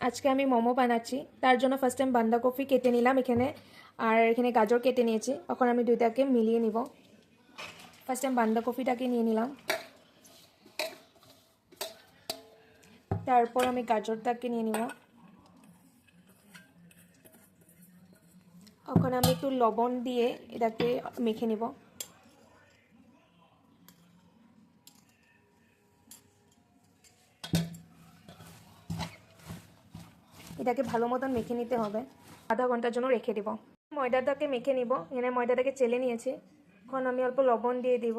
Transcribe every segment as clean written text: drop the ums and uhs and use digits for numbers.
আজকে আমি মোমো বানাচ্ছি। তার জন্য ফার্স্ট টাইম বাঁধাকপি কেটে নিলাম এখানে, আর এখানে গাজর কেটে নিয়েছি। এখন আমি দুইটাকে মিলিয়ে নিব। ফার্স্ট টাইম বাঁধাকপিটাকে নিয়ে নিলাম, তারপর আমি গাজরটাকে নিয়ে নিব। এখন আমি একটু লবণ দিয়ে এটাকে মেখে নিব। এটাকে ভালো মতন মেখে নিতে হবে, আধা ঘন্টার জন্য রেখে দিব। ময়দাটাকে মেখে নিব। এখানে ময়দাটাকে চেলে নিয়েছি। এখন আমি অল্প লবণ দিয়ে দিব।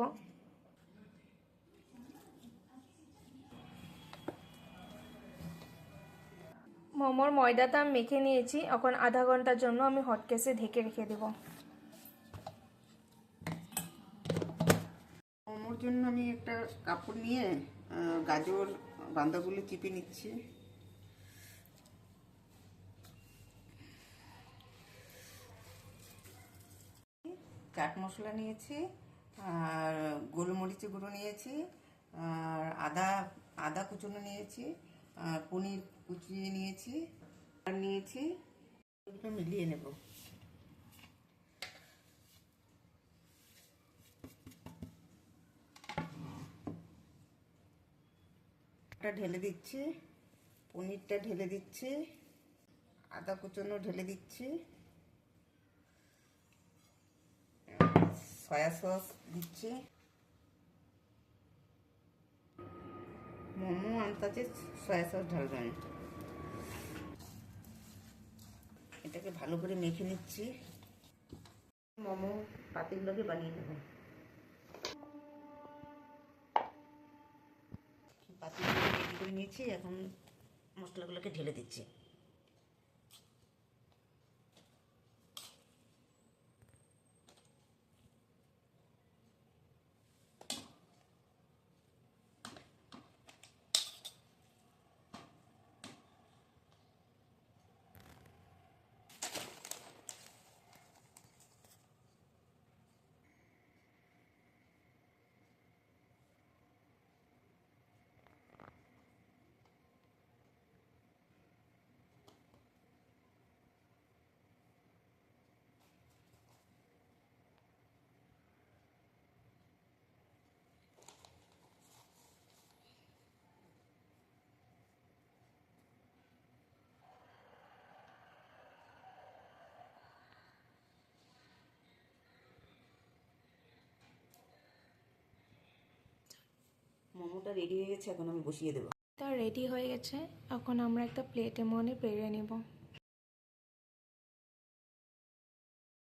মোমোর ময়দাটা আমি মেখে নিয়েছি। এখন আধা ঘন্টার জন্য আমি হটকেসে ঢেকে রেখে দেব। মোমোর জন্য আমি একটা কাপড় নিয়ে গাজর বাঁধাগুলো চিপে নিচ্ছি। চাট মশলা নিয়েছি, আর গোলমরিচের গুঁড়ো নিয়েছি, আর আদা কুচনো নিয়েছি, আর পনির কুচিয়ে নিয়েছি, আর নিয়েছি। এগুলো মিলিয়ে নেব। ঢেলে দিচ্ছি, পনিরটা ঢেলে দিচ্ছি, আদা কুচনো ঢেলে দিচ্ছি, সয়া সস দিচ্ছি, মোমো আন্দাজে সয়া সস ঢালবেন। এটাকে ভালো করে মেখে নিচ্ছি। মোমো পাতিগুলোকে বানিয়ে নেব। পাতিগুলো রেডি করে নিয়েছি, এখন মশলাগুলোকে ঢেলে দিচ্ছি। মোমোটা রেডি হয়ে গেছে, এখন আমি বসিয়ে দেবো। তা রেডি হয়ে গেছে। এখন আমরা একটা প্লেটে মনে পেরে নেব।